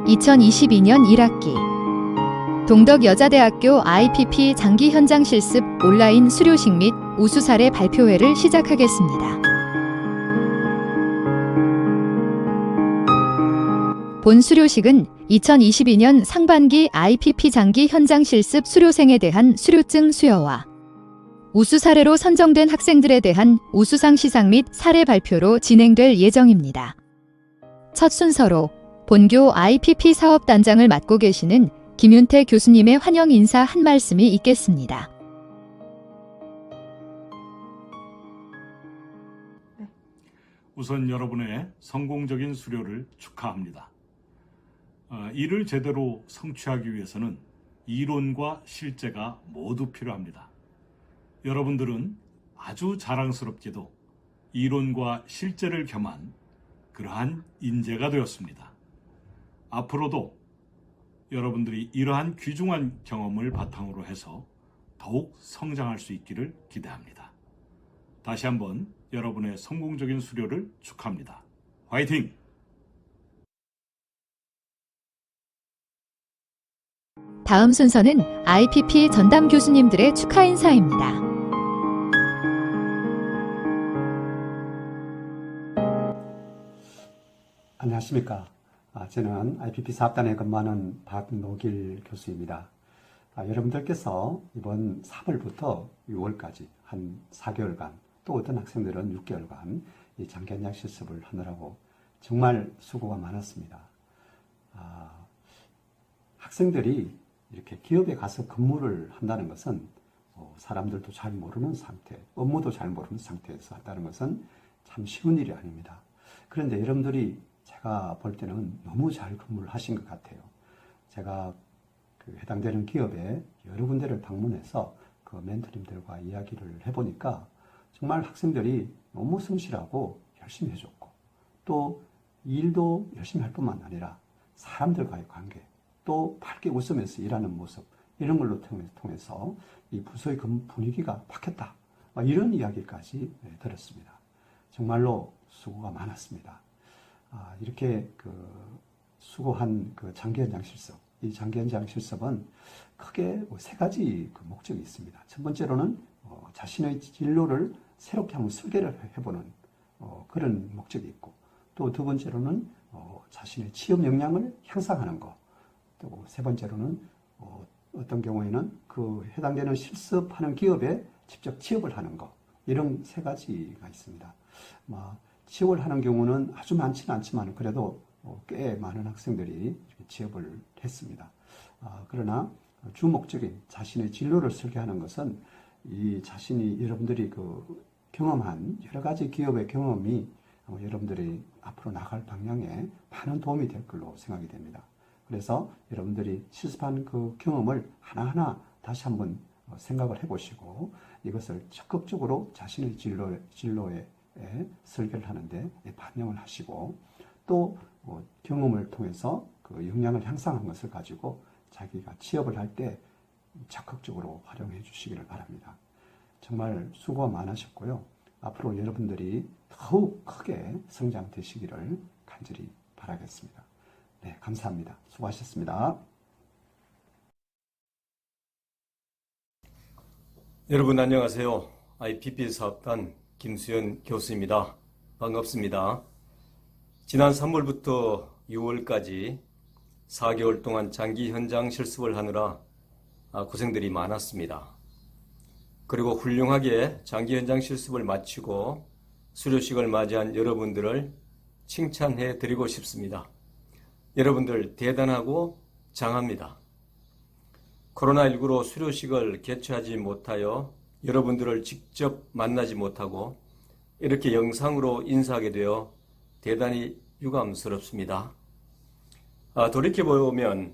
2022년 1학기 동덕여자대학교 IPP 장기 현장 실습 온라인 수료식 및 우수 사례 발표회를 시작하겠습니다. 본 수료식은 2022년 상반기 IPP 장기 현장 실습 수료생에 대한 수료증 수여와 우수 사례로 선정된 학생들에 대한 우수상 시상 및 사례 발표로 진행될 예정입니다. 첫 순서로 본교 IPP 사업단장을 맡고 계시는 김윤태 교수님의 환영 인사 한 말씀이 있겠습니다. 우선 여러분의 성공적인 수료를 축하합니다. 이를 제대로 성취하기 위해서는 이론과 실제가 모두 필요합니다. 여러분들은 아주 자랑스럽게도 이론과 실제를 겸한 그러한 인재가 되었습니다. 앞으로도 여러분들이 이러한 귀중한 경험을 바탕으로 해서 더욱 성장할 수 있기를 기대합니다. 다시 한번 여러분의 성공적인 수료를 축하합니다. 화이팅! 다음 순서는 IPP 전담 교수님들의 축하 인사입니다. 안녕하십니까. 저는 IPP 사업단에 근무하는 박노길 교수입니다. 여러분들께서 이번 3월부터 6월까지 한 4개월간, 또 어떤 학생들은 6개월간 이 장기현장 실습을 하느라고 정말 수고가 많았습니다. 학생들이 이렇게 기업에 가서 근무를 한다는 것은 사람들도 잘 모르는 상태, 업무도 잘 모르는 상태에서 한다는 것은 참 쉬운 일이 아닙니다. 그런데 여러분들이 제가 볼 때는 너무 잘 근무를 하신 것 같아요. 제가 그 해당되는 기업에 여러 군데를 방문해서 그 멘토님들과 이야기를 해보니까 정말 학생들이 너무 성실하고 열심히 해줬고, 또 일도 열심히 할 뿐만 아니라 사람들과의 관계, 또 밝게 웃으면서 일하는 모습, 이런 걸로 통해서 이 부서의 분위기가 바뀌었다, 이런 이야기까지 들었습니다. 정말로 수고가 많았습니다. 이렇게 수고한 장기 현장 실습, 이 장기 현장 실습은 크게 세 가지 목적이 있습니다. 첫 번째로는 자신의 진로를 새롭게 한번 설계를 해보는 그런 목적이 있고, 또 두 번째로는 자신의 취업 역량을 향상하는 것, 또 세 번째로는 어떤 경우에는 그 해당되는 실습하는 기업에 직접 취업을 하는 것, 이런 세 가지가 있습니다. 취업을 하는 경우는 아주 많지는 않지만 그래도 꽤 많은 학생들이 취업을 했습니다. 그러나 주 목적인 자신의 진로를 설계하는 것은 이 자신이 여러분들이 경험한 여러 가지 기업의 경험이 여러분들이 앞으로 나갈 방향에 많은 도움이 될 걸로 생각이 됩니다. 그래서 여러분들이 실습한 그 경험을 하나하나 다시 한번 생각을 해보시고 이것을 적극적으로 자신의 진로에 설계를 하는데 반영을 하시고, 또 경험을 통해서 그 역량을 향상한 것을 가지고 자기가 취업을 할 때 적극적으로 활용해 주시기를 바랍니다. 정말 수고가 많으셨고요. 앞으로 여러분들이 더욱 크게 성장되시기를 간절히 바라겠습니다. 네, 감사합니다. 수고하셨습니다. 여러분 안녕하세요. IPP 사업단 김수현 교수입니다. 반갑습니다. 지난 3월부터 6월까지 4개월 동안 장기 현장 실습을 하느라 고생들이 많았습니다. 그리고 훌륭하게 장기 현장 실습을 마치고 수료식을 맞이한 여러분들을 칭찬해 드리고 싶습니다. 여러분들 대단하고 장합니다. 코로나19로 수료식을 개최하지 못하여 여러분들을 직접 만나지 못하고 이렇게 영상으로 인사하게 되어 대단히 유감스럽습니다. 돌이켜보면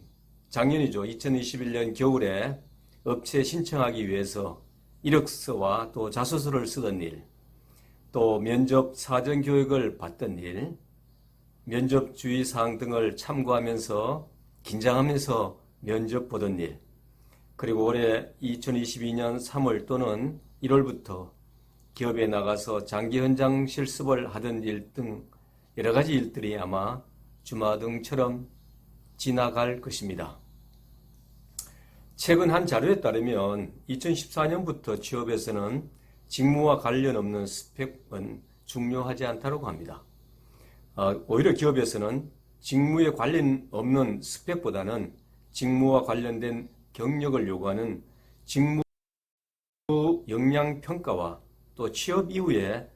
작년이죠. 2021년 겨울에 업체 신청하기 위해서 이력서와 또 자소서를 쓰던 일, 또 면접 사전 교육을 받던 일, 면접 주의사항 등을 참고하면서 긴장하면서 면접 보던 일, 그리고 올해 2022년 3월 또는 1월부터 기업에 나가서 장기 현장 실습을 하던 일 등 여러 가지 일들이 아마 주마등처럼 지나갈 것입니다. 최근 한 자료에 따르면 2014년부터 취업에서는 직무와 관련 없는 스펙은 중요하지 않다고 합니다. 오히려 기업에서는 직무에 관련 없는 스펙보다는 직무와 관련된 경력을 요구하는 직무 역량 평가와 또 취업 이후에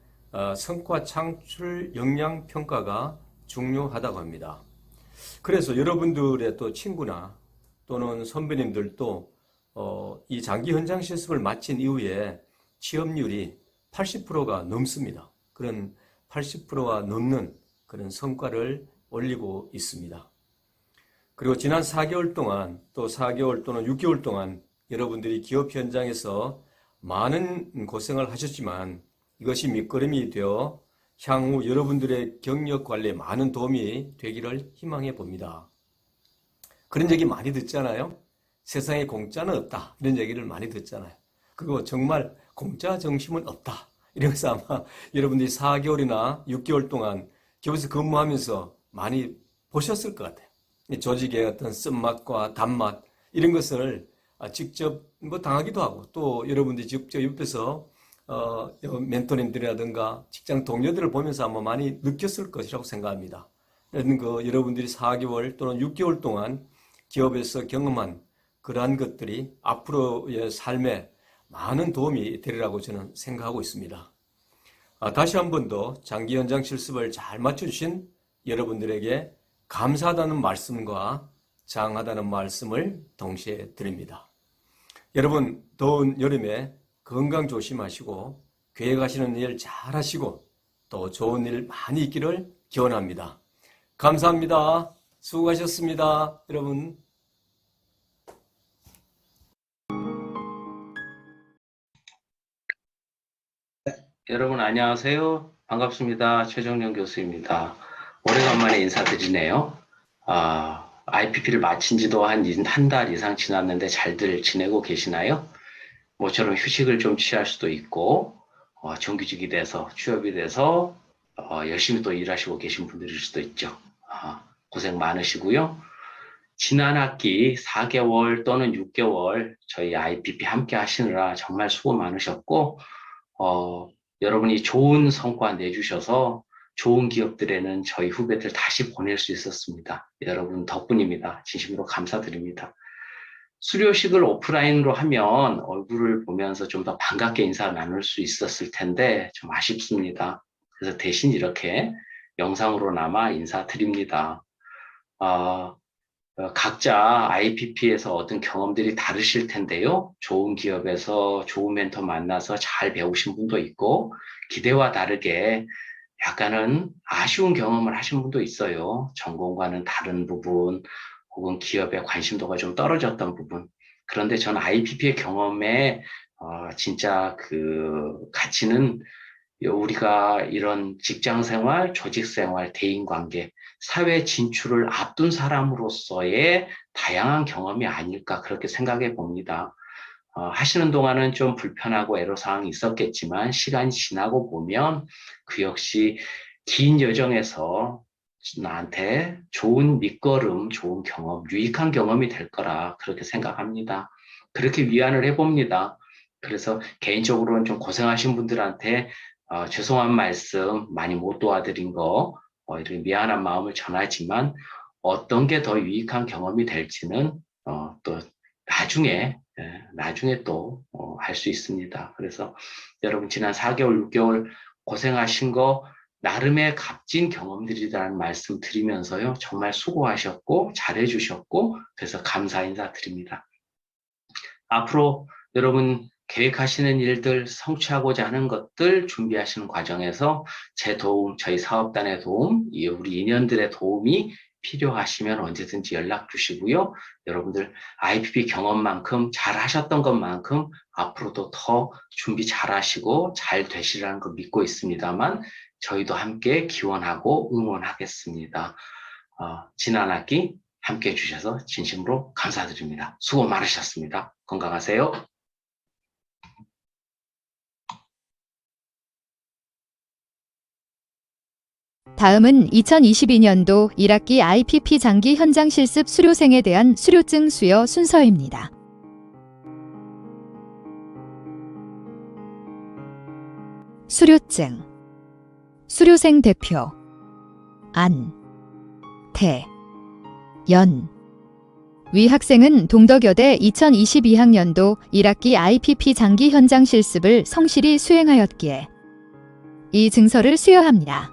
성과 창출 역량 평가가 중요하다고 합니다. 그래서 여러분들의 또 친구나 또는 선배님들도 이 장기 현장 실습을 마친 이후에 취업률이 80%가 넘습니다. 그런 80%가 넘는 그런 성과를 올리고 있습니다. 그리고 지난 4개월 동안 또 4개월 또는 6개월 동안 여러분들이 기업 현장에서 많은 고생을 하셨지만 이것이 밑거름이 되어 향후 여러분들의 경력 관리에 많은 도움이 되기를 희망해 봅니다. 그런 얘기 많이 듣잖아요. 세상에 공짜는 없다. 이런 얘기를 많이 듣잖아요. 그리고 정말 공짜 정신은 없다. 이러면서 아마 여러분들이 4개월이나 6개월 동안 기업에서 근무하면서 많이 보셨을 것 같아요. 조직의 어떤 쓴맛과 단맛 이런 것을 직접 뭐 당하기도 하고 또 여러분들이 직접 옆에서 멘토님들이라든가 직장 동료들을 보면서 아마 많이 느꼈을 것이라고 생각합니다. 여러분들이 4개월 또는 6개월 동안 기업에서 경험한 그러한 것들이 앞으로의 삶에 많은 도움이 되리라고 저는 생각하고 있습니다. 다시 한 번 더 장기 현장 실습을 잘 맞춰주신 여러분들에게 감사하다는 말씀과 장하다는 말씀을 동시에 드립니다. 여러분, 더운 여름에 건강 조심하시고 계획하시는 일 잘 하시고 또 좋은 일 많이 있기를 기원합니다. 감사합니다. 수고하셨습니다. 여러분. 여러분 안녕하세요. 반갑습니다. 최정령 교수입니다. 오래간만에 인사드리네요. IPP를 마친 지도 한 달 이상 지났는데 잘들 지내고 계시나요? 모처럼 휴식을 좀 취할 수도 있고 정규직이 돼서 취업이 돼서 열심히 또 일하시고 계신 분들일 수도 있죠. 고생 많으시고요. 지난 학기 4개월 또는 6개월 저희 IPP 함께 하시느라 정말 수고 많으셨고 여러분이 좋은 성과 내주셔서 좋은 기업들에는 저희 후배들 다시 보낼 수 있었습니다. 여러분 덕분입니다. 진심으로 감사드립니다. 수료식을 오프라인으로 하면 얼굴을 보면서 좀 더 반갑게 인사 나눌 수 있었을 텐데 좀 아쉽습니다. 그래서 대신 이렇게 영상으로나마 인사드립니다. 각자 IPP에서 얻은 경험들이 다르실 텐데요. 좋은 기업에서 좋은 멘토 만나서 잘 배우신 분도 있고 기대와 다르게 약간은 아쉬운 경험을 하신 분도 있어요. 전공과는 다른 부분 혹은 기업의 관심도가 좀 떨어졌던 부분. 그런데 저는 IPP의 경험에 진짜 그 가치는 우리가 이런 직장생활, 조직생활, 대인관계, 사회 진출을 앞둔 사람으로서의 다양한 경험이 아닐까 그렇게 생각해 봅니다. 하시는 동안은 좀 불편하고 애로사항이 있었겠지만 시간이 지나고 보면 그 역시 긴 여정에서 나한테 좋은 밑거름, 좋은 경험, 유익한 경험이 될 거라 그렇게 생각합니다. 그렇게 위안을 해봅니다. 그래서 개인적으로는 좀 고생하신 분들한테 죄송한 말씀 많이 못 도와드린 거 이렇게 미안한 마음을 전하지만 어떤 게 더 유익한 경험이 될지는 또 나중에 또 할 수 있습니다. 그래서 여러분 지난 4개월, 6개월 고생하신 거 나름의 값진 경험들이라는 말씀 드리면서요. 정말 수고하셨고 잘해주셨고 그래서 감사 인사드립니다. 앞으로 여러분 계획하시는 일들, 성취하고자 하는 것들 준비하시는 과정에서 제 도움, 저희 사업단의 도움, 우리 인연들의 도움이 필요하시면 언제든지 연락 주시고요. 여러분들 IPP 경험만큼 잘 하셨던 것만큼 앞으로도 더 준비 잘 하시고 잘 되시라는 거 믿고 있습니다만 저희도 함께 기원하고 응원하겠습니다. 지난 학기 함께 해주셔서 진심으로 감사드립니다. 수고 많으셨습니다. 건강하세요. 다음은 2022년도 1학기 IPP 장기 현장 실습 수료생에 대한 수료증 수여 순서입니다. 수료증. 수료생 대표 안, 태, 연. 위 학생은 동덕여대 2022학년도 1학기 IPP 장기 현장 실습을 성실히 수행하였기에 이 증서를 수여합니다.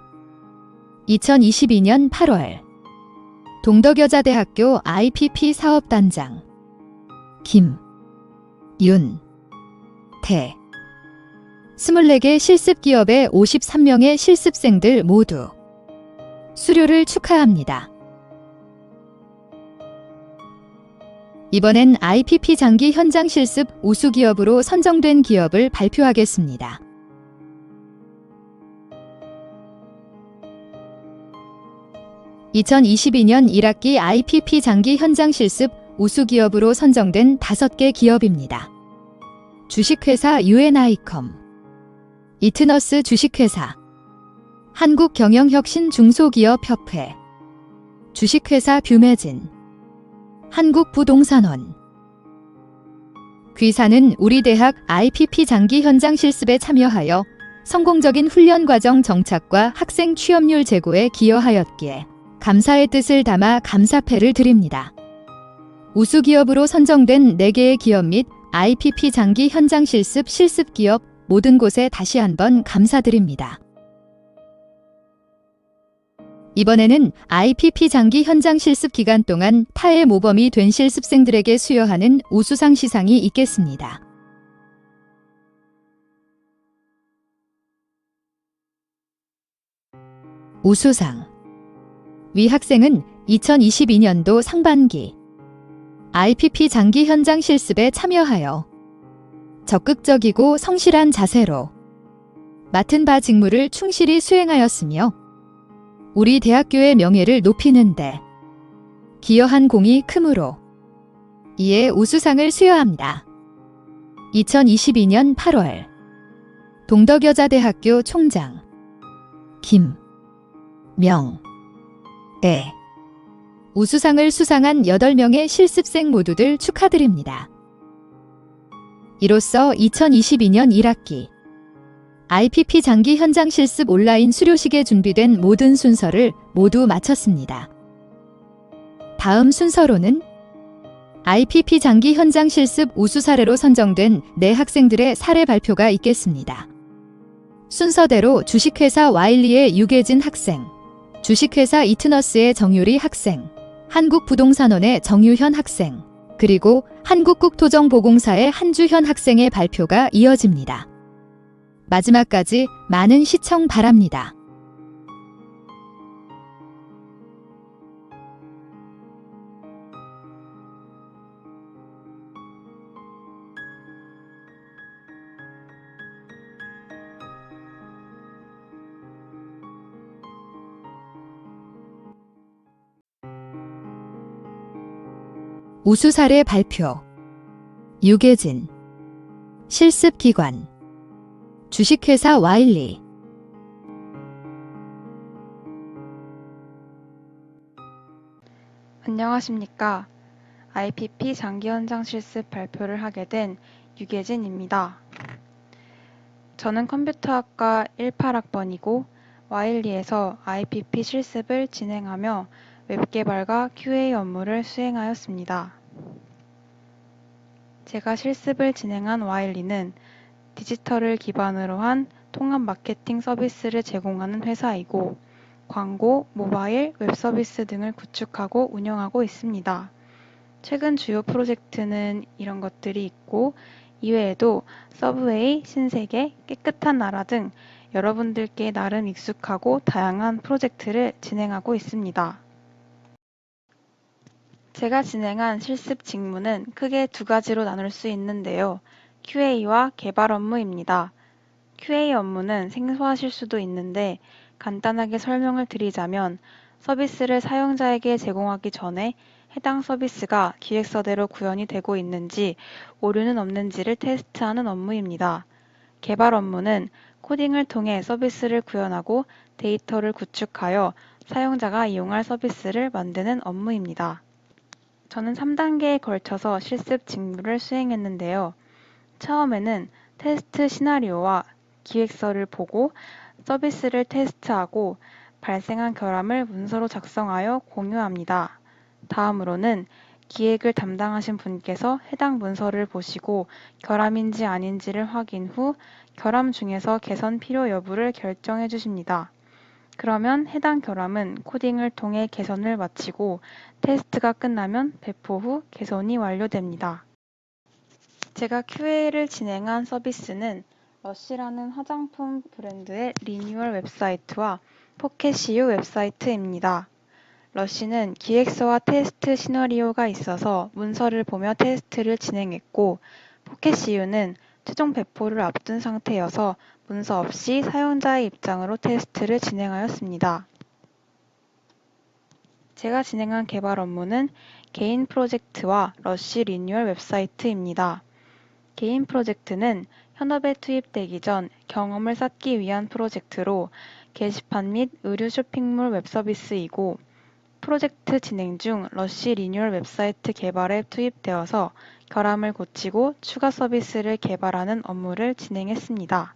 2022년 8월 동덕여자대학교 IPP 사업단장 김, 윤, 태 24개 실습기업의 53명의 실습생들 모두 수료를 축하합니다. 이번엔 IPP 장기 현장 실습 우수기업으로 선정된 기업을 발표하겠습니다. (2022년 1학기) IPP 장기 현장 실습 우수기업으로 선정된 5개 기업입니다. 주식회사 UNICOM, 이트너스 주식회사, 한국경영혁신 중소기업협회, 주식회사 뷰매진, 한국부동산원. 귀사는 우리 대학 IPP 장기 현장 실습에 참여하여 성공적인 훈련 과정 정착과 학생 취업률 제고에 기여하였기에 감사의 뜻을 담아 감사패를 드립니다. 우수기업으로 선정된 4개의 기업 및 IPP 장기 현장 실습 실습기업 모든 곳에 다시 한번 감사드립니다. 이번에는 IPP 장기 현장 실습 기간 동안 타의 모범이 된 실습생들에게 수여하는 우수상 시상이 있겠습니다. 우수상. 위 학생은 2022년도 상반기 IPP 장기 현장 실습에 참여하여 적극적이고 성실한 자세로 맡은 바 직무를 충실히 수행하였으며 우리 대학교의 명예를 높이는 데 기여한 공이 크므로 이에 우수상을 수여합니다. 2022년 8월 동덕여자대학교 총장 김, 명, 애. 우수상을 수상한 8명의 실습생 모두들 축하드립니다. 이로써 2022년 1학기 IPP 장기 현장 실습 온라인 수료식에 준비된 모든 순서를 모두 마쳤습니다. 다음 순서로는 IPP 장기 현장 실습 우수 사례로 선정된 4학생들의 사례 발표가 있겠습니다. 순서대로 주식회사 와일리의 유계진 학생, 주식회사 이트너스의 정유리 학생, 한국부동산원의 정유현 학생, 그리고 한국국토정보공사의 한주현 학생의 발표가 이어집니다. 마지막까지 많은 시청 바랍니다. 우수 사례 발표. 유계진, 실습기관, 주식회사 와일리. 안녕하십니까. IPP 장기 현장 실습 발표를 하게 된 유계진입니다. 저는 컴퓨터학과 18학번이고 와일리에서 IPP 실습을 진행하며 웹개발과 QA 업무를 수행하였습니다. 제가 실습을 진행한 와일리는 디지털을 기반으로 한 통합 마케팅 서비스를 제공하는 회사이고 광고, 모바일, 웹 서비스 등을 구축하고 운영하고 있습니다. 최근 주요 프로젝트는 이런 것들이 있고 이외에도 서브웨이, 신세계, 깨끗한 나라 등 여러분들께 나름 익숙하고 다양한 프로젝트를 진행하고 있습니다. 제가 진행한 실습 직무는 크게 2가지로 나눌 수 있는데요. QA와 개발 업무입니다. QA 업무는 생소하실 수도 있는데 간단하게 설명을 드리자면 서비스를 사용자에게 제공하기 전에 해당 서비스가 기획서대로 구현이 되고 있는지 오류는 없는지를 테스트하는 업무입니다. 개발 업무는 코딩을 통해 서비스를 구현하고 데이터를 구축하여 사용자가 이용할 서비스를 만드는 업무입니다. 저는 3단계에 걸쳐서 실습 직무를 수행했는데요. 처음에는 테스트 시나리오와 기획서를 보고 서비스를 테스트하고 발생한 결함을 문서로 작성하여 공유합니다. 다음으로는 기획을 담당하신 분께서 해당 문서를 보시고 결함인지 아닌지를 확인 후 결함 중에서 개선 필요 여부를 결정해 주십니다. 그러면 해당 결함은 코딩을 통해 개선을 마치고 테스트가 끝나면 배포 후 개선이 완료됩니다. 제가 QA를 진행한 서비스는 러쉬라는 화장품 브랜드의 리뉴얼 웹사이트와 포켓CU 웹사이트입니다. 러쉬는 기획서와 테스트 시나리오가 있어서 문서를 보며 테스트를 진행했고, 포켓CU는 최종 배포를 앞둔 상태여서 문서 없이 사용자의 입장으로 테스트를 진행하였습니다. 제가 진행한 개발 업무는 개인 프로젝트와 러쉬 리뉴얼 웹사이트입니다. 개인 프로젝트는 현업에 투입되기 전 경험을 쌓기 위한 프로젝트로 게시판 및 의류 쇼핑몰 웹서비스이고, 프로젝트 진행 중 러쉬 리뉴얼 웹사이트 개발에 투입되어서 결함을 고치고 추가 서비스를 개발하는 업무를 진행했습니다.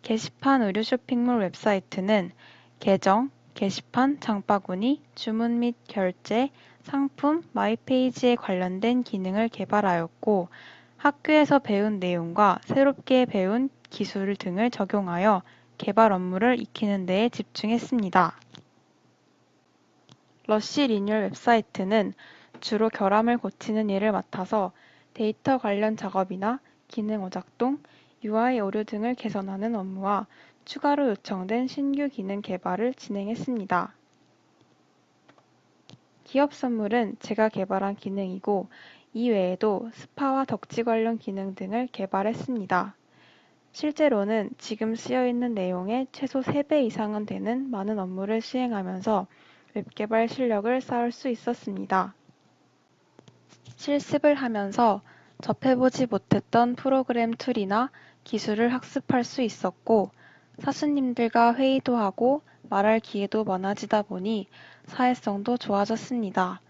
게시판 의류 쇼핑몰 웹사이트는 계정, 게시판, 장바구니, 주문 및 결제, 상품, 마이페이지에 관련된 기능을 개발하였고, 학교에서 배운 내용과 새롭게 배운 기술 등을 적용하여 개발 업무를 익히는 데에 집중했습니다. 러쉬 리뉴얼 웹사이트는 주로 결함을 고치는 일을 맡아서 데이터 관련 작업이나 기능 어작동, UI 오류 등을 개선하는 업무와 추가로 요청된 신규 기능 개발을 진행했습니다. 기업 선물은 제가 개발한 기능이고, 이 외에도 스파와 덕지 관련 기능 등을 개발했습니다. 실제로는 지금 쓰여있는 내용의 최소 3배 이상은 되는 많은 업무를 수행하면서 웹개발 실력을 쌓을 수 있었습니다. 실습을 하면서 접해보지 못했던 프로그램 툴이나 기술을 학습할 수 있었고, 사수님들과 회의도 하고 말할 기회도 많아지다 보니 사회성도 좋아졌습니다.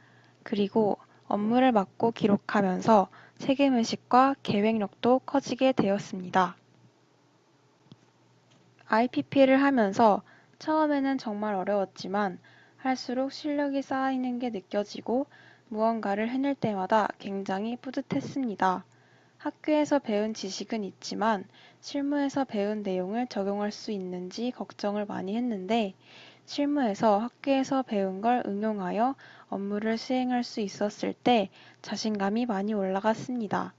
그리고 업무를 맡고 기록하면서 책임의식과 계획력도 커지게 되었습니다. IPP를 하면서 처음에는 정말 어려웠지만 할수록 실력이 쌓이는 게 느껴지고 무언가를 해낼 때마다 굉장히 뿌듯했습니다. 학교에서 배운 지식은 있지만 실무에서 배운 내용을 적용할 수 있는지 걱정을 많이 했는데, 실무에서 학교에서 배운 걸 응용하여 업무를 수행할 수 있었을 때 자신감이 많이 올라갔습니다.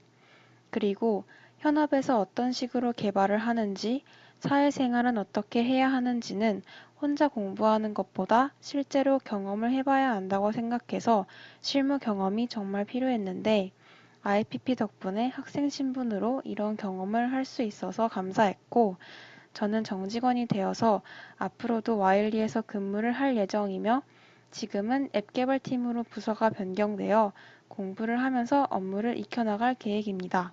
그리고 현업에서 어떤 식으로 개발을 하는지, 사회생활은 어떻게 해야 하는지는 혼자 공부하는 것보다 실제로 경험을 해봐야 안다고 생각해서 실무 경험이 정말 필요했는데, IPP 덕분에 학생 신분으로 이런 경험을 할 수 있어서 감사했고, 저는 정직원이 되어서 앞으로도 와일리에서 근무를 할 예정이며, 지금은 앱 개발팀으로 부서가 변경되어 공부를 하면서 업무를 익혀나갈 계획입니다.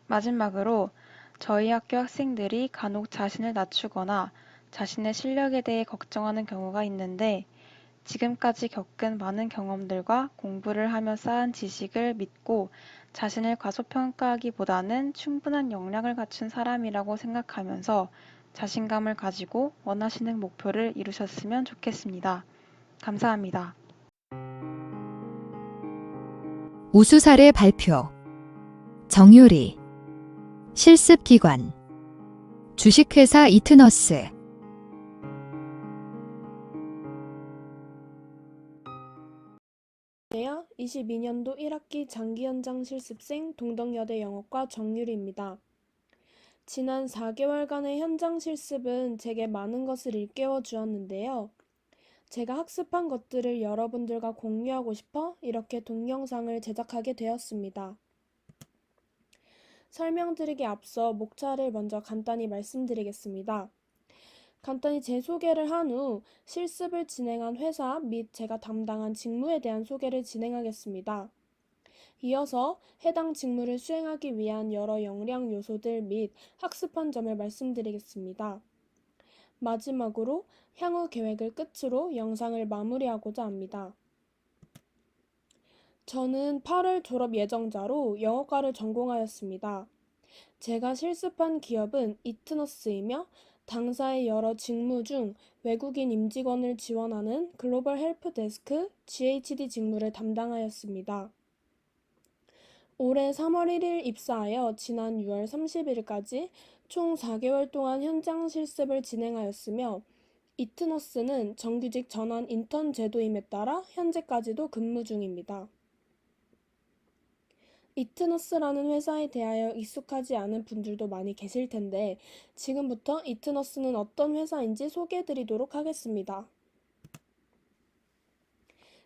마지막으로 저희 학교 학생들이 간혹 자신을 낮추거나 자신의 실력에 대해 걱정하는 경우가 있는데, 지금까지 겪은 많은 경험들과 공부를 하며 쌓은 지식을 믿고 자신을 과소평가하기보다는 충분한 역량을 갖춘 사람이라고 생각하면서 자신감을 가지고 원하시는 목표를 이루셨으면 좋겠습니다. 감사합니다. 우수 사례 발표. 정유리. 실습기관. 주식회사 이트너스. 안녕하세요. 22년도 1학기 장기현장 실습생 동덕여대 영어과 정유리입니다. 지난 4개월간의 현장 실습은 제게 많은 것을 일깨워 주었는데요. 제가 학습한 것들을 여러분들과 공유하고 싶어 이렇게 동영상을 제작하게 되었습니다. 설명드리기 앞서 목차를 먼저 간단히 말씀드리겠습니다. 간단히 제 소개를 한 후 실습을 진행한 회사 및 제가 담당한 직무에 대한 소개를 진행하겠습니다. 이어서 해당 직무를 수행하기 위한 여러 역량 요소들 및 학습한 점을 말씀드리겠습니다. 마지막으로 향후 계획을 끝으로 영상을 마무리하고자 합니다. 저는 8월 졸업 예정자로 영어과를 전공하였습니다. 제가 실습한 기업은 이트너스이며 당사의 여러 직무 중 외국인 임직원을 지원하는 글로벌 헬프 데스크 GHD 직무를 담당하였습니다. 올해 3월 1일 입사하여 지난 6월 30일까지 총 4개월 동안 현장 실습을 진행하였으며 이트너스는 정규직 전환 인턴 제도임에 따라 현재까지도 근무 중입니다. 이트너스라는 회사에 대하여 익숙하지 않은 분들도 많이 계실 텐데 지금부터 이트너스는 어떤 회사인지 소개해드리도록 하겠습니다.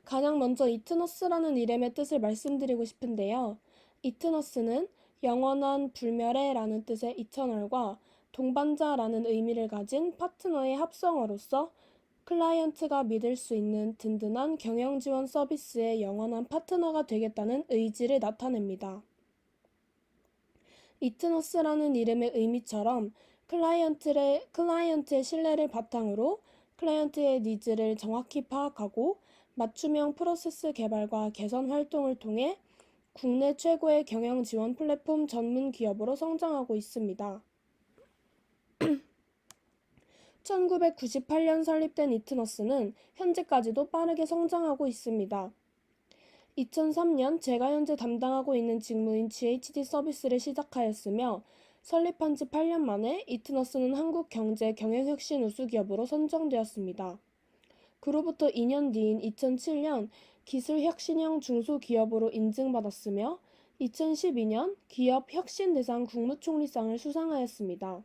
가장 먼저 이트너스라는 이름의 뜻을 말씀드리고 싶은데요. 이트너스는 영원한 불멸의라는 뜻의 이터널과 동반자라는 의미를 가진 파트너의 합성어로서 클라이언트가 믿을 수 있는 든든한 경영 지원 서비스의 영원한 파트너가 되겠다는 의지를 나타냅니다. 이트너스라는 이름의 의미처럼 클라이언트의 신뢰를 바탕으로 클라이언트의 니즈를 정확히 파악하고 맞춤형 프로세스 개발과 개선 활동을 통해 국내 최고의 경영 지원 플랫폼 전문 기업으로 성장하고 있습니다. 1998년 설립된 이트너스는 현재까지도 빠르게 성장하고 있습니다. 2003년 제가 현재 담당하고 있는 직무인 GHD 서비스를 시작하였으며 설립한 지 8년 만에 이트너스는 한국 경제 경영혁신 우수기업으로 선정되었습니다. 그로부터 2년 뒤인 2007년 기술혁신형 중소기업으로 인증받았으며 2012년 기업 혁신대상 국무총리상을 수상하였습니다.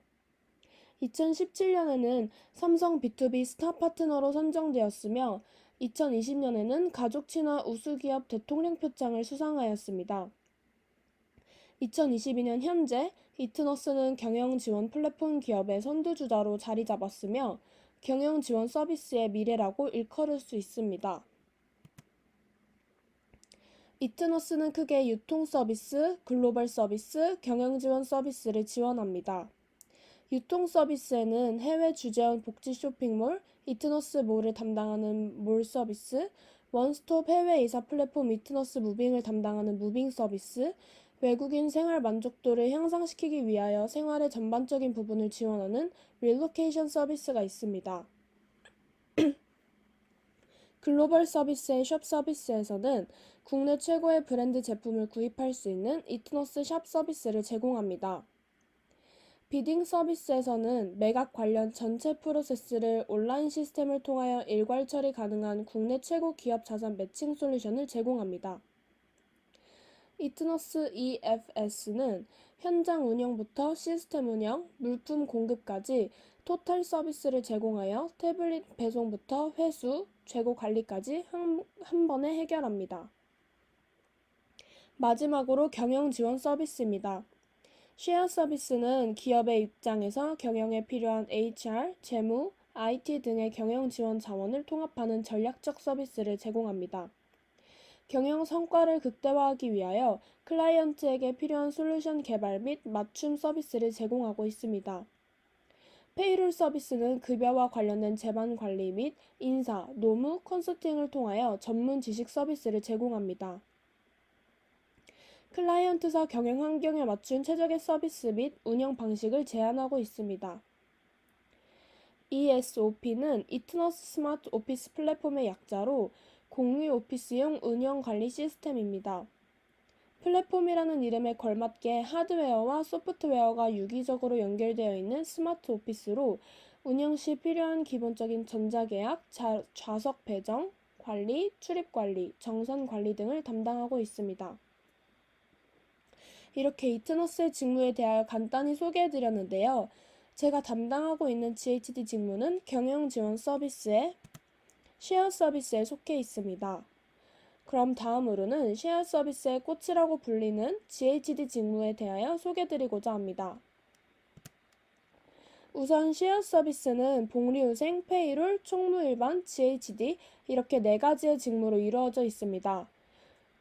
2017년에는 삼성 B2B 스타 파트너로 선정되었으며 2020년에는 가족친화 우수기업 대통령 표창을 수상하였습니다. 2022년 현재 이트너스는 경영지원 플랫폼 기업의 선두주자로 자리 잡았으며 경영지원 서비스의 미래라고 일컬을 수 있습니다. 이트너스는 크게 유통서비스, 글로벌 서비스, 경영지원 서비스를 지원합니다. 유통 서비스에는 해외 주재원 복지 쇼핑몰, 이트너스 몰을 담당하는 몰 서비스, 원스톱 해외 이사 플랫폼 이트너스 무빙을 담당하는 무빙 서비스, 외국인 생활 만족도를 향상시키기 위하여 생활의 전반적인 부분을 지원하는 릴로케이션 서비스가 있습니다. 글로벌 서비스의 숍 서비스에서는 국내 최고의 브랜드 제품을 구입할 수 있는 이트너스 샵 서비스를 제공합니다. 비딩 서비스에서는 매각 관련 전체 프로세스를 온라인 시스템을 통하여 일괄 처리 가능한 국내 최고 기업 자산 매칭 솔루션을 제공합니다. 이트너스 EFS는 현장 운영부터 시스템 운영, 물품 공급까지 토탈 서비스를 제공하여 태블릿 배송부터 회수, 재고 관리까지 한 번에 해결합니다. 마지막으로 경영 지원 서비스입니다. 쉐어 서비스는 기업의 입장에서 경영에 필요한 HR, 재무, IT 등의 경영 지원 자원을 통합하는 전략적 서비스를 제공합니다. 경영 성과를 극대화하기 위하여 클라이언트에게 필요한 솔루션 개발 및 맞춤 서비스를 제공하고 있습니다. 페이롤 서비스는 급여와 관련된 재반 관리 및 인사, 노무, 컨설팅을 통하여 전문 지식 서비스를 제공합니다. 클라이언트사 경영 환경에 맞춘 최적의 서비스 및 운영 방식을 제안하고 있습니다. ESOP는 이트너스 스마트 오피스 플랫폼의 약자로 공유 오피스용 운영 관리 시스템입니다. 플랫폼이라는 이름에 걸맞게 하드웨어와 소프트웨어가 유기적으로 연결되어 있는 스마트 오피스로 운영 시 필요한 기본적인 전자계약, 좌석 배정, 관리, 출입 관리, 정산 관리 등을 담당하고 있습니다. 이렇게 이트너스의 직무에 대하여 간단히 소개해드렸는데요. 제가 담당하고 있는 GHD 직무는 경영 지원 서비스의 쉐어 서비스에 속해 있습니다. 그럼 다음으로는 쉐어 서비스의 꽃이라고 불리는 GHD 직무에 대하여 소개드리고자 합니다. 우선 쉐어 서비스는 복리후생, 페이롤, 총무일반, GHD 이렇게 4가지의 직무로 이루어져 있습니다.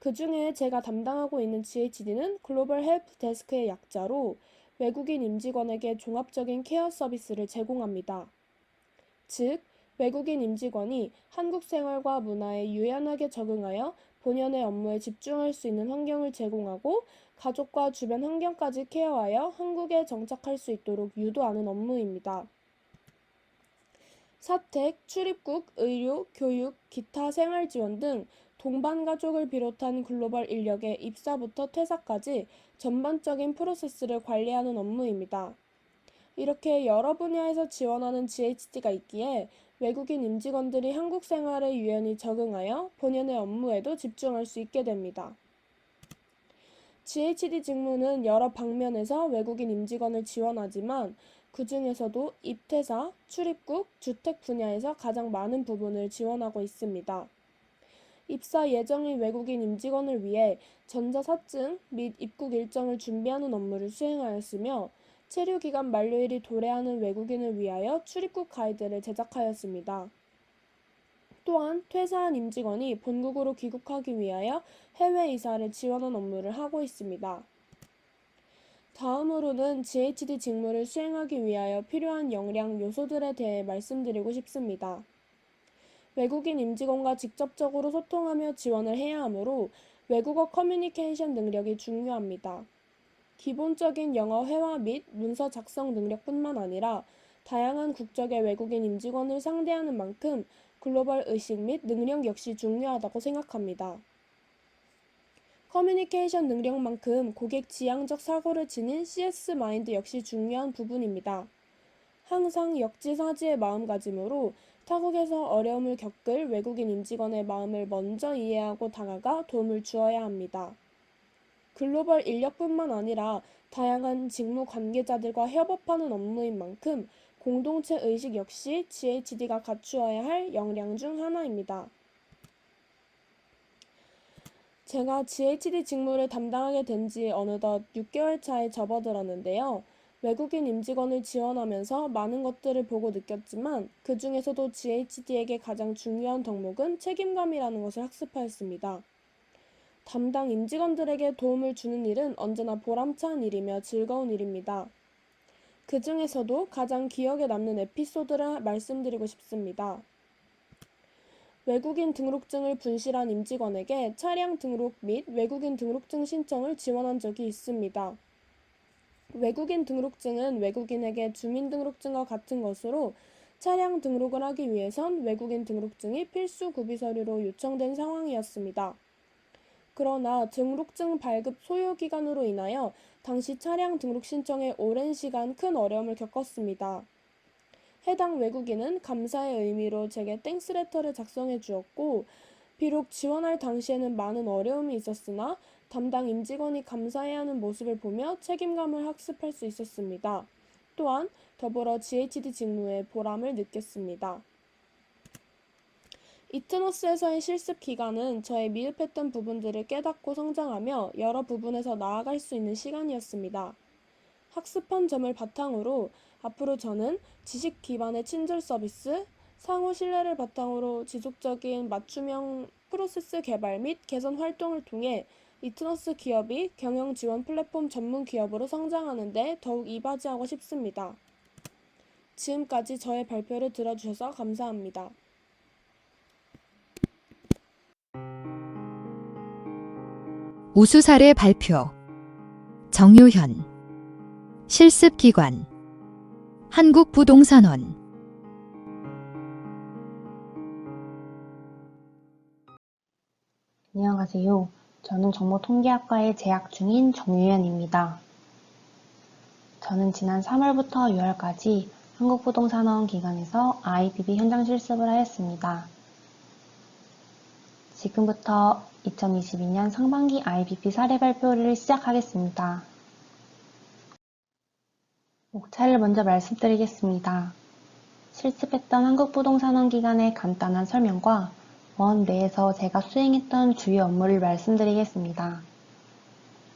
그 중에 제가 담당하고 있는 GHD는 글로벌 헬프 데스크의 약자로 외국인 임직원에게 종합적인 케어 서비스를 제공합니다. 즉, 외국인 임직원이 한국 생활과 문화에 유연하게 적응하여 본연의 업무에 집중할 수 있는 환경을 제공하고 가족과 주변 환경까지 케어하여 한국에 정착할 수 있도록 유도하는 업무입니다. 사택, 출입국, 의료, 교육, 기타 생활 지원 등 동반 가족을 비롯한 글로벌 인력의 입사부터 퇴사까지 전반적인 프로세스를 관리하는 업무입니다. 이렇게 여러 분야에서 지원하는 GHD가 있기에 외국인 임직원들이 한국 생활에 유연히 적응하여 본연의 업무에도 집중할 수 있게 됩니다. GHD 직무는 여러 방면에서 외국인 임직원을 지원하지만 그 중에서도 입퇴사, 출입국, 주택 분야에서 가장 많은 부분을 지원하고 있습니다. 입사 예정인 외국인 임직원을 위해 전자사증 및 입국 일정을 준비하는 업무를 수행하였으며 체류기간 만료일이 도래하는 외국인을 위하여 출입국 가이드를 제작하였습니다. 또한 퇴사한 임직원이 본국으로 귀국하기 위하여 해외 이사를 지원한 업무를 하고 있습니다. 다음으로는 GHD 직무를 수행하기 위하여 필요한 역량 요소들에 대해 말씀드리고 싶습니다. 외국인 임직원과 직접적으로 소통하며 지원을 해야 하므로 외국어 커뮤니케이션 능력이 중요합니다. 기본적인 영어 회화 및 문서 작성 능력뿐만 아니라 다양한 국적의 외국인 임직원을 상대하는 만큼 글로벌 의식 및 능력 역시 중요하다고 생각합니다. 커뮤니케이션 능력만큼 고객 지향적 사고를 지닌 CS 마인드 역시 중요한 부분입니다. 항상 역지사지의 마음가짐으로 타국에서 어려움을 겪을 외국인 임직원의 마음을 먼저 이해하고 다가가 도움을 주어야 합니다. 글로벌 인력뿐만 아니라 다양한 직무 관계자들과 협업하는 업무인 만큼 공동체 의식 역시 GHD가 갖추어야 할 역량 중 하나입니다. 제가 GHD 직무를 담당하게 된 지 어느덧 6개월 차에 접어들었는데요. 외국인 임직원을 지원하면서 많은 것들을 보고 느꼈지만 그 중에서도 GHD에게 가장 중요한 덕목은 책임감이라는 것을 학습하였습니다. 담당 임직원들에게 도움을 주는 일은 언제나 보람찬 일이며 즐거운 일입니다. 그 중에서도 가장 기억에 남는 에피소드를 말씀드리고 싶습니다. 외국인 등록증을 분실한 임직원에게 차량 등록 및 외국인 등록증 신청을 지원한 적이 있습니다. 외국인 등록증은 외국인에게 주민등록증과 같은 것으로 차량 등록을 하기 위해선 외국인 등록증이 필수 구비 서류로 요청된 상황이었습니다. 그러나 등록증 발급 소요 기간으로 인하여 당시 차량 등록 신청에 오랜 시간 큰 어려움을 겪었습니다. 해당 외국인은 감사의 의미로 제게 땡스레터를 작성해 주었고 비록 지원할 당시에는 많은 어려움이 있었으나 담당 임직원이 감사해야 하는 모습을 보며 책임감을 학습할 수 있었습니다. 또한 더불어 GHD 직무에 보람을 느꼈습니다. 이트노스에서의 실습 기간은 저의 미흡했던 부분들을 깨닫고 성장하며 여러 부분에서 나아갈 수 있는 시간이었습니다. 학습한 점을 바탕으로 앞으로 저는 지식 기반의 친절 서비스, 상호 신뢰를 바탕으로 지속적인 맞춤형 프로세스 개발 및 개선 활동을 통해 이트노스 기업이 경영 지원 플랫폼 전문 기업으로 성장하는 데 더욱 이바지하고 싶습니다. 지금까지 저의 발표를 들어주셔서 감사합니다. 우수 사례 발표. 정유현. 실습기관. 한국부동산원. 안녕하세요. 저는 정보통계학과에 재학 중인 정유현입니다. 저는 지난 3월부터 6월까지 한국부동산원 기관에서 IPP 현장 실습을 하였습니다. 지금부터 2022년 상반기 IPP 사례 발표를 시작하겠습니다. 목차를 먼저 말씀드리겠습니다. 실습했던 한국부동산원 기관의 간단한 설명과 원 내에서 제가 수행했던 주요 업무를 말씀드리겠습니다.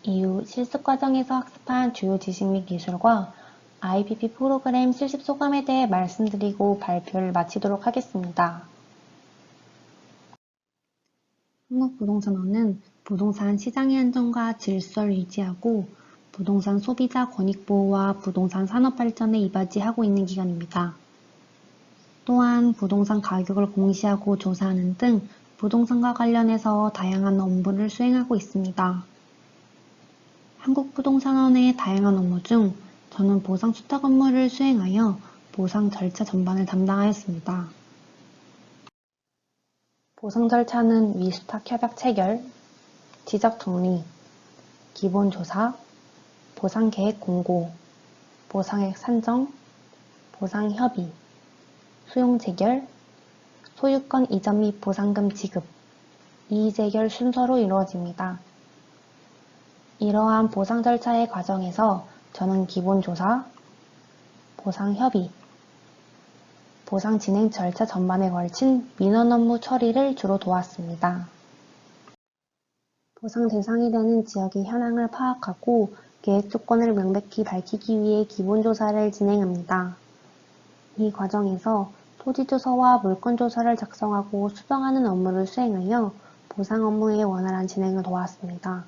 이후 실습 과정에서 학습한 주요 지식 및 기술과 IPP 프로그램 실습 소감에 대해 말씀드리고 발표를 마치도록 하겠습니다. 한국부동산원은 부동산 시장의 안정과 질서를 유지하고 부동산 소비자 권익 보호와 부동산 산업 발전에 이바지하고 있는 기관입니다. 또한 부동산 가격을 공시하고 조사하는 등 부동산과 관련해서 다양한 업무를 수행하고 있습니다. 한국부동산원의 다양한 업무 중 저는 보상 수탁 업무를 수행하여 보상 절차 전반을 담당하였습니다. 보상 절차는 위수탁 협약 체결, 지적 정리, 기본 조사, 보상 계획 공고, 보상액 산정, 보상 협의, 수용 재결, 소유권 이전 및 보상금 지급, 이의 재결 순서로 이루어집니다. 이러한 보상 절차의 과정에서 저는 기본 조사, 보상 협의, 보상 진행 절차 전반에 걸친 민원 업무 처리를 주로 도왔습니다. 보상 대상이 되는 지역의 현황을 파악하고 계획 조건을 명백히 밝히기 위해 기본 조사를 진행합니다. 이 과정에서 토지 조서와 물건 조서를 작성하고 수정하는 업무를 수행하여 보상 업무의 원활한 진행을 도왔습니다.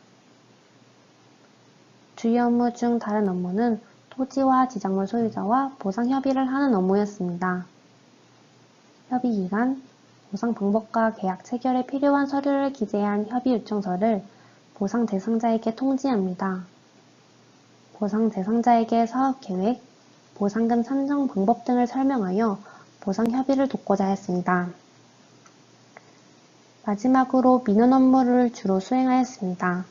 주요 업무 중 다른 업무는 토지와 지작물 소유자와 보상 협의를 하는 업무였습니다. 협의 기간, 보상 방법과 계약 체결에 필요한 서류를 기재한 협의 요청서를 보상 대상자에게 통지합니다. 보상 대상자에게 사업 계획, 보상금 산정 방법 등을 설명하여 보상 협의를 돕고자 했습니다. 마지막으로 민원 업무를 주로 수행하였습니다.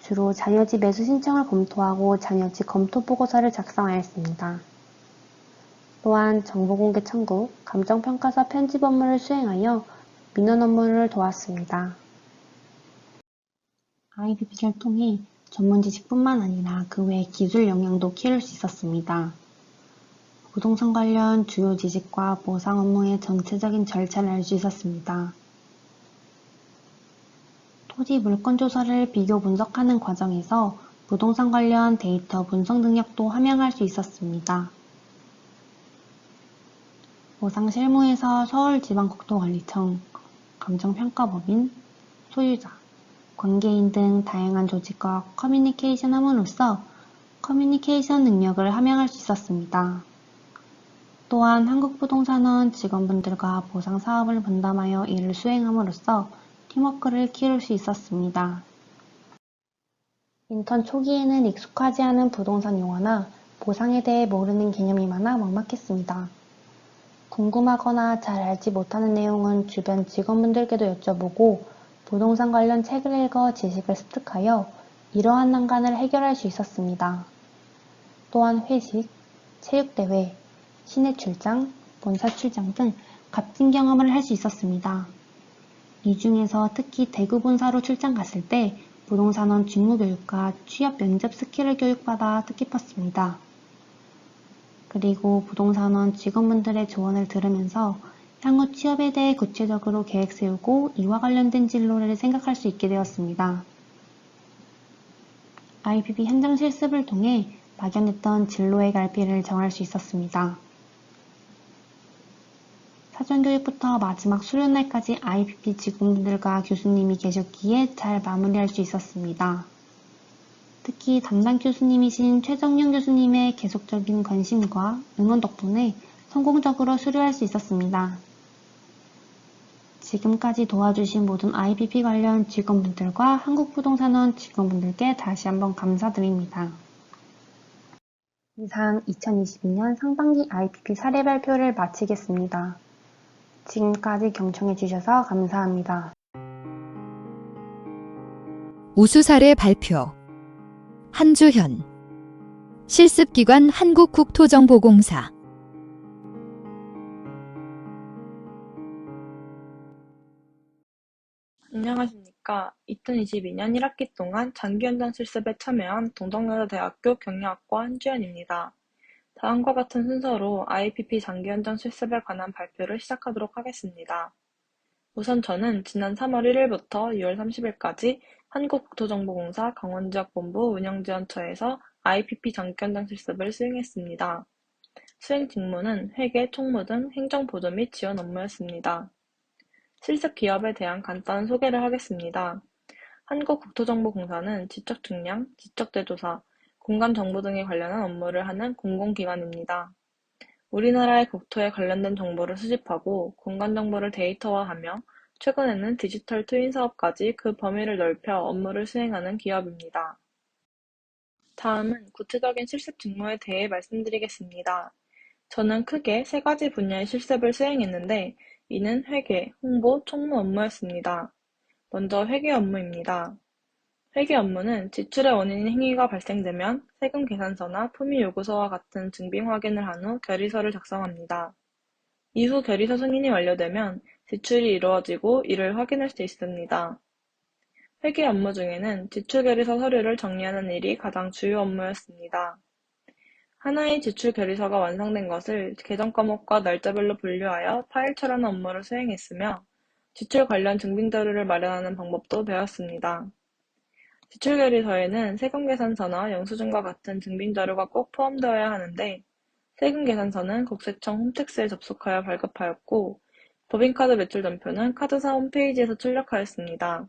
주로 잔여지 매수 신청을 검토하고 잔여지 검토 보고서를 작성하였습니다. 또한 정보공개 청구, 감정평가서 편집 업무를 수행하여 민원 업무를 도왔습니다. IPP를 통해 전문 지식뿐만 아니라 그 외 기술 역량도 키울 수 있었습니다. 부동산 관련 주요 지식과 보상 업무의 전체적인 절차를 알 수 있었습니다. 토지 물건 조사를 비교 분석하는 과정에서 부동산 관련 데이터 분석 능력도 함양할 수 있었습니다. 보상 실무에서 서울지방국토관리청, 감정평가법인, 소유자, 관계인 등 다양한 조직과 커뮤니케이션 함으로써 커뮤니케이션 능력을 함양할 수 있었습니다. 또한 한국부동산원 직원분들과 보상 사업을 분담하여 일을 수행함으로써 팀워크를 키울 수 있었습니다. 인턴 초기에는 익숙하지 않은 부동산 용어나 보상에 대해 모르는 개념이 많아 막막했습니다. 궁금하거나 잘 알지 못하는 내용은 주변 직원분들께도 여쭤보고 부동산 관련 책을 읽어 지식을 습득하여 이러한 난관을 해결할 수 있었습니다. 또한 회식, 체육대회, 시내 출장, 본사 출장 등 값진 경험을 할 수 있었습니다. 이 중에서 특히 대구 본사로 출장 갔을 때 부동산원 직무교육과 취업 면접 스킬을 교육받아 뜻깊었습니다. 그리고 부동산원 직원분들의 조언을 들으면서 향후 취업에 대해 구체적으로 계획 세우고 이와 관련된 진로를 생각할 수 있게 되었습니다. IPP 현장 실습을 통해 막연했던 진로의 갈피를 정할 수 있었습니다. 사전교육부터 마지막 수료날까지 IPP 직원분들과 교수님이 계셨기에 잘 마무리할 수 있었습니다. 특히 담당 교수님이신 최정영 교수님의 계속적인 관심과 응원 덕분에 성공적으로 수료할 수 있었습니다. 지금까지 도와주신 모든 IPP 관련 직원분들과 한국부동산원 직원분들께 다시 한번 감사드립니다. 이상 2022년 상반기 IPP 사례 발표를 마치겠습니다. 지금까지 경청해 주셔서 감사합니다. 우수 사례 발표. 한주현. 실습기관 한국국토정보공사. 안녕하십니까. 2022년 1학기 동안 장기 현장 실습에 참여한 동덕여자대학교 경영학과 한주현입니다. 다음과 같은 순서로 IPP 장기 현장 실습에 관한 발표를 시작하도록 하겠습니다. 우선 저는 지난 3월 1일부터 6월 30일까지 한국국토정보공사 강원지역본부 운영지원처에서 IPP 장기 현장 실습을 수행했습니다. 수행 직무는 회계, 총무 등 행정보조 및 지원 업무였습니다. 실습 기업에 대한 간단한 소개를 하겠습니다. 한국국토정보공사는 지적측량, 지적대조사, 공간정보 등에 관련한 업무를 하는 공공기관입니다. 우리나라의 국토에 관련된 정보를 수집하고 공간정보를 데이터화하며 최근에는 디지털 트윈 사업까지 그 범위를 넓혀 업무를 수행하는 기업입니다. 다음은 구체적인 실습 직무에 대해 말씀드리겠습니다. 저는 크게 세 가지 분야의 실습을 수행했는데 이는 회계, 홍보, 총무 업무였습니다. 먼저 회계 업무입니다. 회계 업무는 지출의 원인인 행위가 발생되면 세금 계산서나 품위 요구서와 같은 증빙 확인을 한 후 결의서를 작성합니다. 이후 결의서 승인이 완료되면 지출이 이루어지고 이를 확인할 수 있습니다. 회계 업무 중에는 지출 결의서 서류를 정리하는 일이 가장 주요 업무였습니다. 하나의 지출 결의서가 완성된 것을 계정 과목과 날짜별로 분류하여 파일처리하는 업무를 수행했으며 지출 관련 증빙 자료를 마련하는 방법도 배웠습니다. 지출 결의서에는 세금 계산서나 영수증과 같은 증빙 자료가 꼭 포함되어야 하는데 세금 계산서는 국세청 홈택스에 접속하여 발급하였고 법인카드 매출 전표는 카드사 홈페이지에서 출력하였습니다.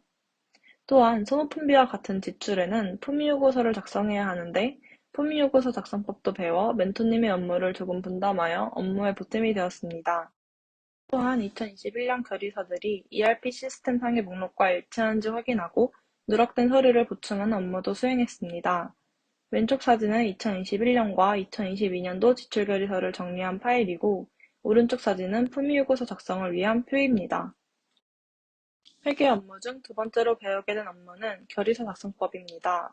또한 소모품비와 같은 지출에는 품위요구서를 작성해야 하는데 품위요구서 작성법도 배워 멘토님의 업무를 조금 분담하여 업무에 보탬이 되었습니다. 또한 2021년 결의서들이 ERP 시스템상의 목록과 일치하는지 확인하고 누락된 서류를 보충하는 업무도 수행했습니다. 왼쪽 사진은 2021년과 2022년도 지출 결의서를 정리한 파일이고 오른쪽 사진은 품위요구서 작성을 위한 표입니다. 회계 업무 중 두 번째로 배우게 된 업무는 결의서 작성법입니다.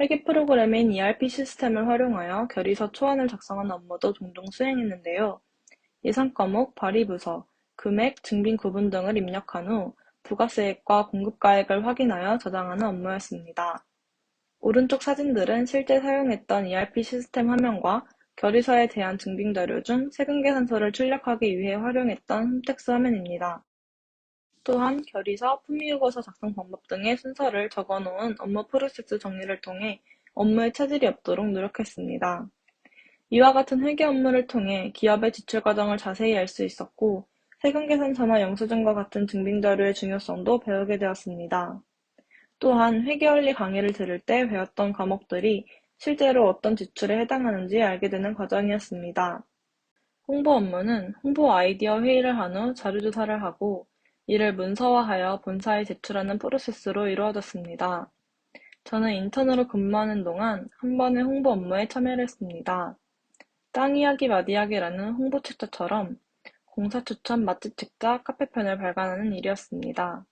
회계 프로그램인 ERP 시스템을 활용하여 결의서 초안을 작성하는 업무도 종종 수행했는데요. 예산 과목, 발의부서, 금액, 증빙 구분 등을 입력한 후 부가세액과 공급가액을 확인하여 저장하는 업무였습니다. 오른쪽 사진들은 실제 사용했던 ERP 시스템 화면과 결의서에 대한 증빙 자료 중 세금계산서를 출력하기 위해 활용했던 홈택스 화면입니다. 또한 결의서, 품위요구서 작성 방법 등의 순서를 적어놓은 업무 프로세스 정리를 통해 업무에 차질이 없도록 노력했습니다. 이와 같은 회계 업무를 통해 기업의 지출 과정을 자세히 알 수 있었고 세금계산서나 영수증과 같은 증빙 자료의 중요성도 배우게 되었습니다. 또한 회계원리 강의를 들을 때 배웠던 과목들이 실제로 어떤 지출에 해당하는지 알게 되는 과정이었습니다. 홍보 업무는 홍보 아이디어 회의를 한 후 자료조사를 하고 이를 문서화하여 본사에 제출하는 프로세스로 이루어졌습니다. 저는 인턴으로 근무하는 동안 한 번의 홍보 업무에 참여를 했습니다. 땅 이야기 맛 이야기라는 홍보 책자처럼 공사 추천 맛집 책자 카페편을 발간하는 일이었습니다.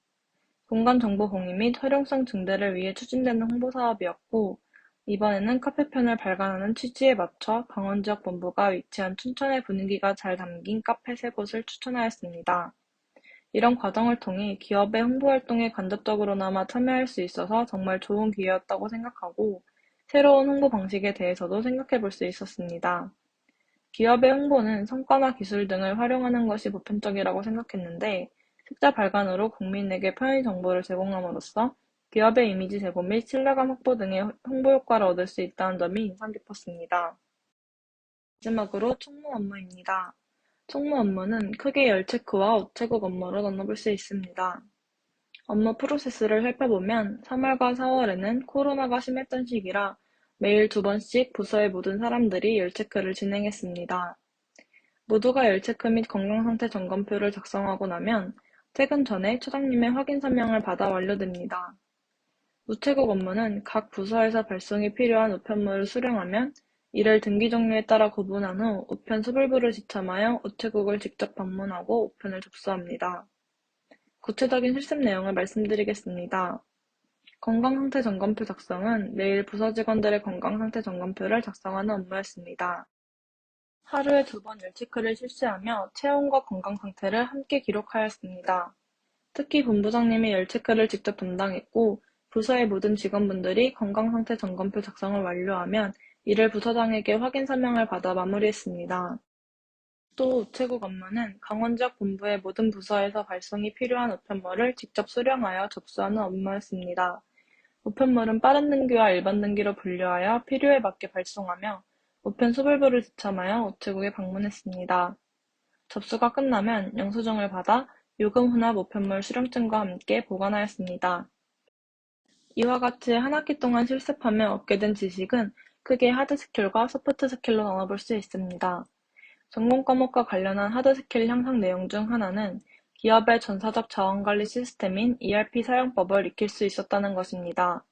공간 정보 공유 및 활용성 증대를 위해 추진되는 홍보 사업이었고 이번에는 카페편을 발간하는 취지에 맞춰 강원지역 본부가 위치한 춘천의 분위기가 잘 담긴 카페 3곳을 추천하였습니다. 이런 과정을 통해 기업의 홍보 활동에 간접적으로나마 참여할 수 있어서 정말 좋은 기회였다고 생각하고 새로운 홍보 방식에 대해서도 생각해 볼 수 있었습니다. 기업의 홍보는 성과나 기술 등을 활용하는 것이 보편적이라고 생각했는데 책자 발간으로 국민에게 편의 정보를 제공함으로써 기업의 이미지 제고 및 신뢰감 확보 등의 홍보 효과를 얻을 수 있다는 점이 인상 깊었습니다. 마지막으로 총무 업무입니다. 총무 업무는 크게 열체크와 우체국 업무로 나눠볼 수 있습니다. 업무 프로세스를 살펴보면 3월과 4월에는 코로나가 심했던 시기라 매일 2번씩 부서의 모든 사람들이 열체크를 진행했습니다. 모두가 열체크 및 건강상태 점검표를 작성하고 나면 퇴근 전에 처장님의 확인 서명을 받아 완료됩니다. 우체국 업무는 각 부서에서 발송이 필요한 우편물을 수령하면 이를 등기 종류에 따라 구분한 후 우편 수불부를 지참하여 우체국을 직접 방문하고 우편을 접수합니다. 구체적인 실습 내용을 말씀드리겠습니다. 건강상태 점검표 작성은 매일 부서 직원들의 건강상태 점검표를 작성하는 업무였습니다. 하루에 2번 열체크를 실시하며 체온과 건강상태를 함께 기록하였습니다. 특히 본부장님이 열체크를 직접 담당했고 부서의 모든 직원분들이 건강상태 점검표 작성을 완료하면 이를 부서장에게 확인 서명을 받아 마무리했습니다. 또 우체국 업무는 강원지역 본부의 모든 부서에서 발송이 필요한 우편물을 직접 수령하여 접수하는 업무였습니다. 우편물은 빠른 등기와 일반 등기로 분류하여 필요에 맞게 발송하며 우편 수불부를 지참하여 우체국에 방문했습니다. 접수가 끝나면 영수증을 받아 요금 혼합 우편물 수령증과 함께 보관하였습니다. 이와 같이 한 학기 동안 실습하며 얻게 된 지식은 크게 하드 스킬과 소프트 스킬로 나눠볼 수 있습니다. 전공 과목과 관련한 하드 스킬 향상 내용 중 하나는 기업의 전사적 자원관리 시스템인 ERP 사용법을 익힐 수 있었다는 것입니다.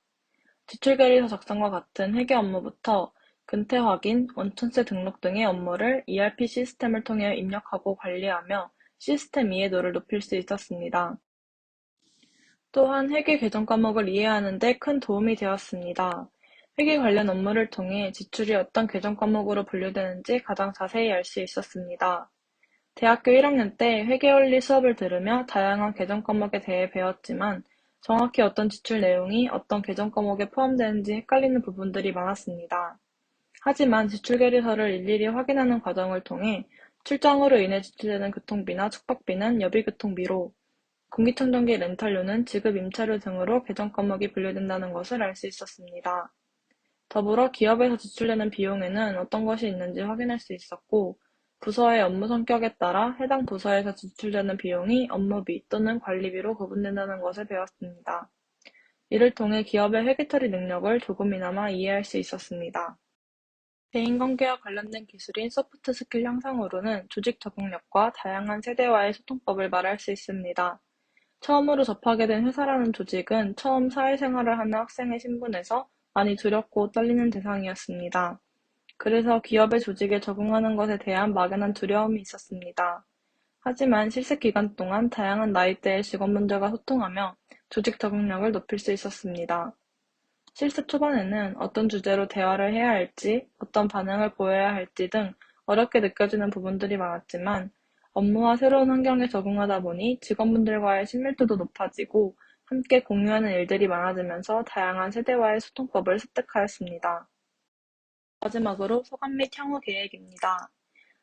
지출계획서 작성과 같은 회계 업무부터 근태 확인, 원천세 등록 등의 업무를 ERP 시스템을 통해 입력하고 관리하며 시스템 이해도를 높일 수 있었습니다. 또한 회계 개정 과목을 이해하는 데 큰 도움이 되었습니다. 회계 관련 업무를 통해 지출이 어떤 개정 과목으로 분류되는지 가장 자세히 알 수 있었습니다. 대학교 1학년 때 회계원리 수업을 들으며 다양한 개정 과목에 대해 배웠지만 정확히 어떤 지출 내용이 어떤 개정 과목에 포함되는지 헷갈리는 부분들이 많았습니다. 하지만 지출계획서를 일일이 확인하는 과정을 통해 출장으로 인해 지출되는 교통비나 숙박비는 여비교통비로, 공기청정기 렌탈료는 지급 임차료 등으로 개정 과목이 분류된다는 것을 알 수 있었습니다. 더불어 기업에서 지출되는 비용에는 어떤 것이 있는지 확인할 수 있었고, 부서의 업무 성격에 따라 해당 부서에서 지출되는 비용이 업무비 또는 관리비로 구분된다는 것을 배웠습니다. 이를 통해 기업의 회계처리 능력을 조금이나마 이해할 수 있었습니다. 대인관계와 관련된 기술인 소프트 스킬 향상으로는 조직 적응력과 다양한 세대와의 소통법을 말할 수 있습니다. 처음으로 접하게 된 회사라는 조직은 처음 사회생활을 하는 학생의 신분에서 많이 두렵고 떨리는 대상이었습니다. 그래서 기업의 조직에 적응하는 것에 대한 막연한 두려움이 있었습니다. 하지만 실습 기간 동안 다양한 나이대의 직원분들과 소통하며 조직 적응력을 높일 수 있었습니다. 실습 초반에는 어떤 주제로 대화를 해야 할지, 어떤 반응을 보여야 할지 등 어렵게 느껴지는 부분들이 많았지만 업무와 새로운 환경에 적응하다 보니 직원분들과의 친밀도도 높아지고 함께 공유하는 일들이 많아지면서 다양한 세대와의 소통법을 습득하였습니다. 마지막으로 소감 및 향후 계획입니다.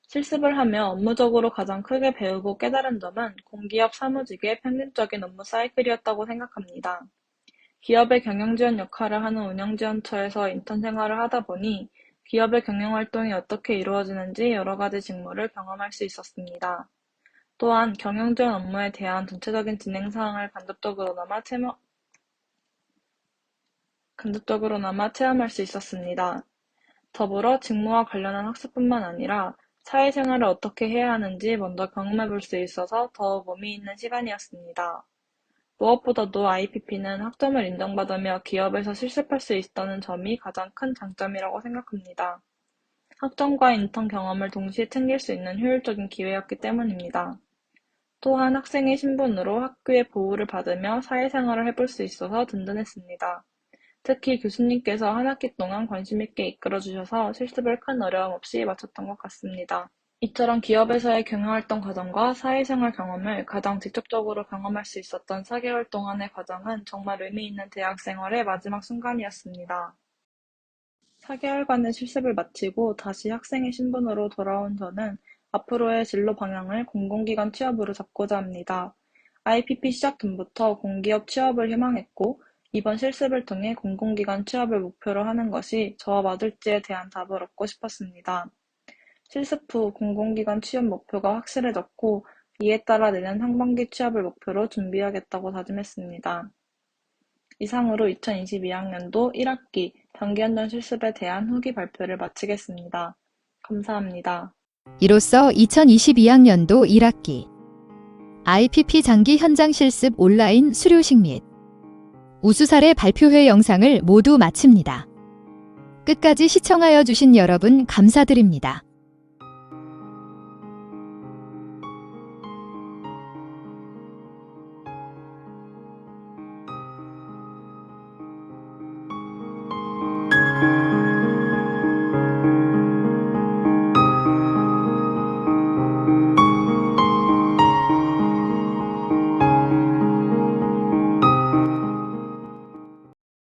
실습을 하며 업무적으로 가장 크게 배우고 깨달은 점은 공기업 사무직의 평균적인 업무 사이클이었다고 생각합니다. 기업의 경영지원 역할을 하는 운영지원처에서 인턴 생활을 하다 보니 기업의 경영활동이 어떻게 이루어지는지 여러 가지 직무를 경험할 수 있었습니다. 또한 경영지원 업무에 대한 전체적인 진행사항을 간접적으로나마 체험할 수 있었습니다. 더불어 직무와 관련한 학습뿐만 아니라 사회생활을 어떻게 해야 하는지 먼저 경험해 볼 수 있어서 더욱 의미 있는 시간이었습니다. 무엇보다도 IPP는 학점을 인정받으며 기업에서 실습할 수 있다는 점이 가장 큰 장점이라고 생각합니다. 학점과 인턴 경험을 동시에 챙길 수 있는 효율적인 기회였기 때문입니다. 또한 학생의 신분으로 학교의 보호를 받으며 사회생활을 해볼 수 있어서 든든했습니다. 특히 교수님께서 한 학기 동안 관심 있게 이끌어주셔서 실습을 큰 어려움 없이 마쳤던 것 같습니다. 이처럼 기업에서의 경영활동 과정과 사회생활 경험을 가장 직접적으로 경험할 수 있었던 4개월 동안의 과정은 정말 의미 있는 대학생활의 마지막 순간이었습니다. 4개월간의 실습을 마치고 다시 학생의 신분으로 돌아온 저는 앞으로의 진로 방향을 공공기관 취업으로 잡고자 합니다. IPP 시작 전부터 공기업 취업을 희망했고 이번 실습을 통해 공공기관 취업을 목표로 하는 것이 저와 맞을지에 대한 답을 얻고 싶었습니다. 실습 후 공공기관 취업 목표가 확실해졌고 이에 따라 내년 상반기 취업을 목표로 준비하겠다고 다짐했습니다. 이상으로 2022학년도 1학기 단기현장 실습에 대한 후기 발표를 마치겠습니다. 감사합니다. 이로써 2022학년도 1학기 IPP 장기 현장 실습 온라인 수료식 및 우수 사례 발표회 영상을 모두 마칩니다. 끝까지 시청하여 주신 여러분 감사드립니다.